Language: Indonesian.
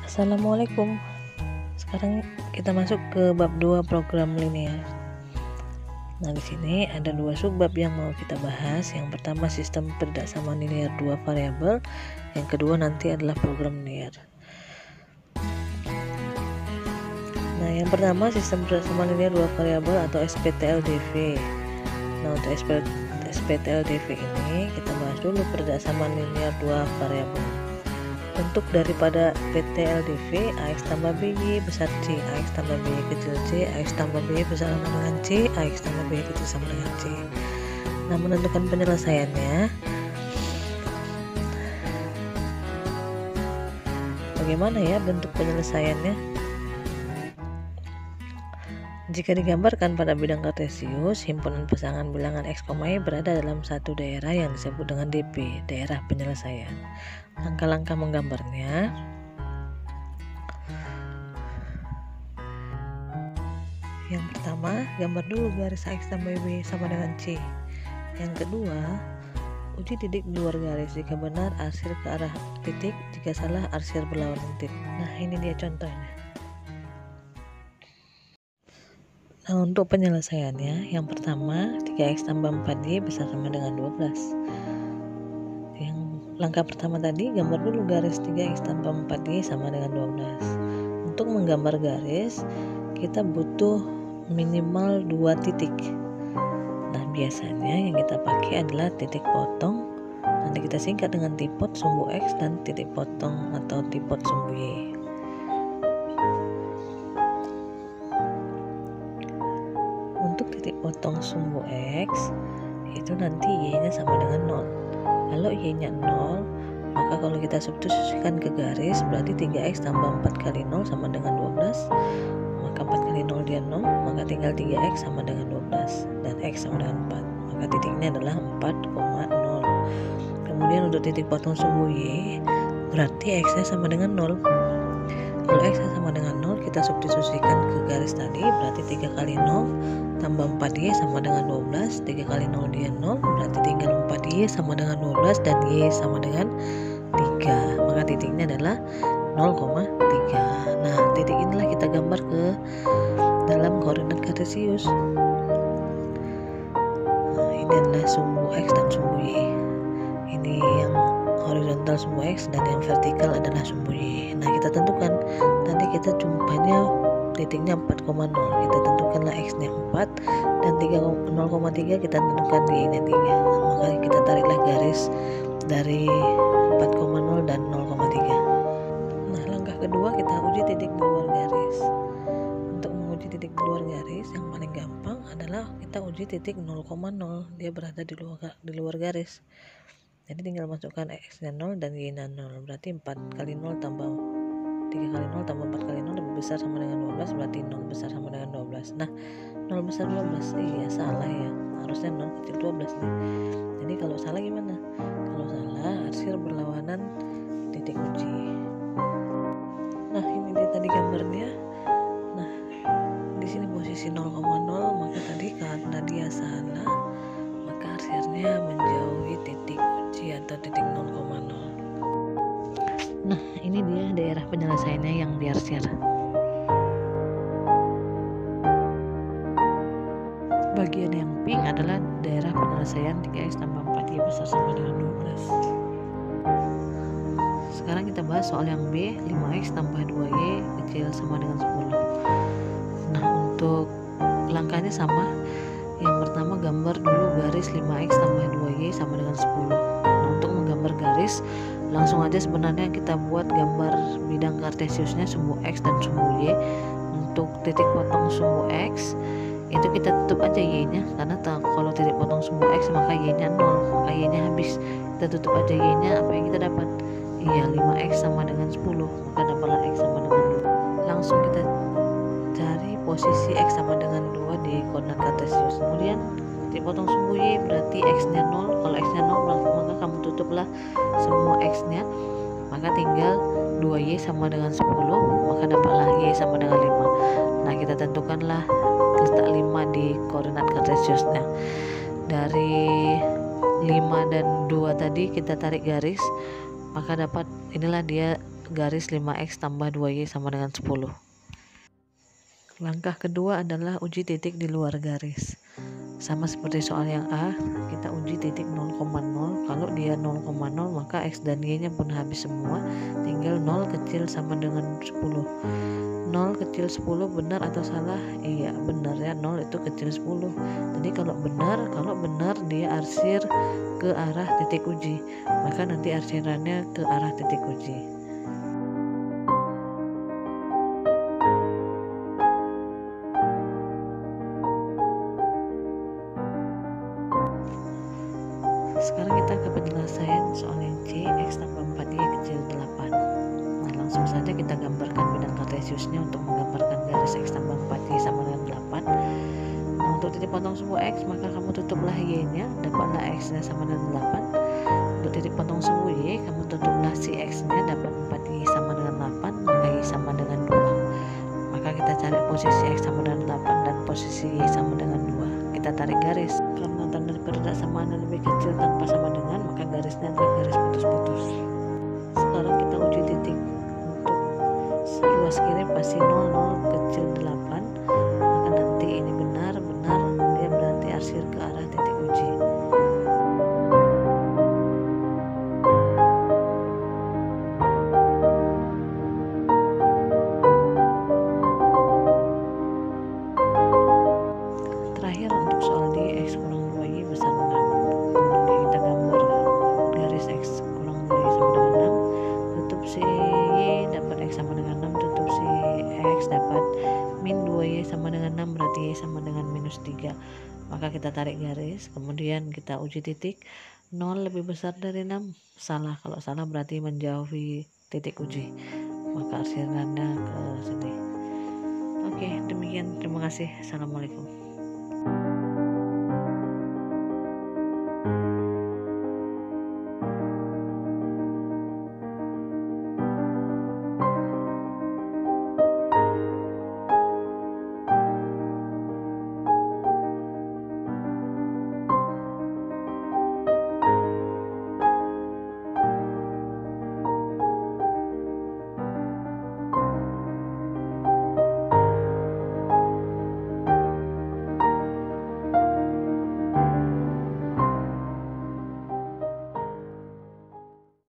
Assalamualaikum. Sekarang kita masuk ke bab 2 program linear. Nah, di sini ada dua subbab yang mau kita bahas. Yang pertama sistem berdasarkan linear dua variabel, yang kedua nanti adalah program linear. Nah, yang pertama sistem berdasarkan linear dua variabel atau SPTLDV. Nah, untuk SPTLDV ini kita bahas dulu berdasarkan linear dua variabel. Bentuk daripada PTLDV AX tambah BY besar C, AX tambah BY kecil C, AX tambah BY besar sama dengan C, AX tambah BY kecil sama dengan C. Nah, menentukan penyelesaiannya bagaimana ya bentuk penyelesaiannya? Jika digambarkan pada bidang kartesius, himpunan pasangan bilangan X, Y berada dalam satu daerah yang disebut dengan DP, daerah penyelesaian. Langkah-langkah menggambarnya. Yang pertama, gambar dulu garis AX tambah B sama dengan C. Yang kedua, uji titik di luar garis. Jika benar, arsir ke arah titik. Jika salah, arsir berlawanan titik. Nah, ini dia contohnya. Nah, untuk penyelesaiannya, yang pertama 3x tambah 4y besar sama dengan 12. Yang langkah pertama tadi, gambar dulu garis 3x tambah 4y sama dengan 12. Untuk menggambar garis, kita butuh minimal 2 titik. Nah, biasanya yang kita pakai adalah titik potong. Nanti kita singkat dengan tipot sumbu x dan titik potong atau tipot sumbu y. Untuk titik potong sumbu X itu nanti Y-nya sama dengan 0. Kalau Y-nya 0, maka kalau kita substitusikan ke garis berarti 3X tambah 4 kali 0 sama dengan 12. Maka 4 kali 0 dia 0, maka tinggal 3X sama dengan 12 dan X sama dengan 4. Maka titiknya adalah 4,0. Kemudian untuk titik potong sumbu Y berarti X-nya sama dengan 0. Kalau X-nya sama dengan 0, kita substitusikan ke garis tadi berarti 3 kali 0 tambah 4Y sama dengan 12. 3 kali 0 dia 0, berarti tinggal 4Y sama dengan 12 dan Y sama dengan 3. Maka titiknya adalah 0,3. Nah, titik inilah kita gambar ke dalam koordinat kartesius. Nah, ini adalah sumbu X dan sumbu Y. Ini yang horizontal sumbu X dan yang vertikal adalah sumbu Y. Nah, kita tentukan nanti kita jumpanya titiknya 4,0. Kita tentukanlah X-nya 4 dan 0,3 kita tentukan Y-nya 3. Maka kita tariklah garis dari 4,0 dan 0,3. Nah, langkah kedua kita uji titik di luar garis. Untuk menguji titik di luar garis yang paling gampang adalah kita uji titik 0,0. Dia berada di luar garis. Jadi tinggal masukkan X-nya 0 dan Y-nya 0. Berarti 4 kali 0 tambah 3 kali 0 tambah 4 kali 0 lebih besar sama dengan 12, berarti 0 besar sama dengan 12. Nah, 0 besar 12, iya salah ya, harusnya 0 kecil 12 nih. Jadi kalau salah gimana? Kalau salah, arsir berlawanan titik uji. Nah, ini dia tadi gambarnya. Nah, di sini posisi 0,0, maka tadi karena dia salah, maka arsirnya menjauhi titik uji atau titik 0,0. Nah, ini dia daerah penyelesaiannya yang diarsir. Bagian yang pink adalah daerah penyelesaian 3X tambah 4Y besar sama dengan 12. Sekarang kita bahas soal yang B, 5X tambah 2Y kecil sama dengan 10. Nah, untuk langkahnya sama. Yang pertama gambar dulu garis 5X tambah 2Y sama dengan 10. Nah, untuk menggambar garis langsung aja sebenarnya kita buat gambar bidang kartesiusnya sumbu X dan sumbu Y. Untuk titik potong sumbu X itu kita tutup aja Y-nya, karena kalau titik potong sumbu X maka Y-nya 0, maka Y-nya habis. Kita tutup aja Y-nya, apa yang kita dapat? Iya, 5X sama dengan 10, maka dapatlah X sama dengan 2. Langsung kita cari posisi X sama dengan 2 di koordinat kartesius. Kemudian titik potong sumbu Y berarti X-nya 0. Kalau X-nya 0 maka kamu tutuplah semua X-nya, maka tinggal 2Y sama dengan 10, maka dapatlah Y sama dengan 5. Nah, kita tentukanlah letak 5 di koordinat kartesiusnya. Dari 5 dan 2 tadi kita tarik garis, maka dapat inilah dia garis 5x tambah 2y sama dengan 10. Langkah kedua adalah uji titik di luar garis. Sama seperti soal yang A, kita uji titik 0,0. Kalau dia 0,0 maka x dan y-nya pun habis semua, tinggal 0 kecil sama dengan 10. 0 kecil 10 benar atau salah? Iya benar ya, 0 itu kecil 10. Jadi kalau benar dia arsir ke arah titik uji, maka nanti arsirannya ke arah titik uji. Sekarang kita ke penyelesaian soal yang C, x tambah 4y kecil 8. Nah langsung saja kita gambarkan bidang kartesiusnya untuk menggambarkan garis x tambah 4y sama dengan 8. Nah untuk titik potong sumbu x maka kamu tutuplah y nya, dapatlah x nya sama dengan 8. Untuk titik potong sumbu y kamu tutuplah si x nya, dapat 4y sama dengan 8, maka y sama dengan 2. Maka kita cari posisi x sama dengan 8 dan posisi y sama dengan 2. Kita tarik garis, karena tanda kebersamaan lebih kecil tanpa sama dengan, maka garisnya adalah garis putus-putus. Sekarang kita uji titik. Untuk luas kiri pasti 0, 0 kecil 8, maka nanti ini benar, dia berarti arsir ke arah titik uji. Terakhir untuk soal D, x kurang 2y besar 6. Oke, kita gambar garis x kurang 2y sama dengan 6. Tutup si y dapat x sama dengan 6. Tutup si x dapat min 2y sama dengan 6, berarti y sama dengan minus 3. Maka kita tarik garis, kemudian kita uji titik. 0 lebih besar dari 6, salah. Kalau salah berarti menjauhi titik uji, maka arsirannya ke sini. Oke, demikian. Terima kasih. Assalamualaikum.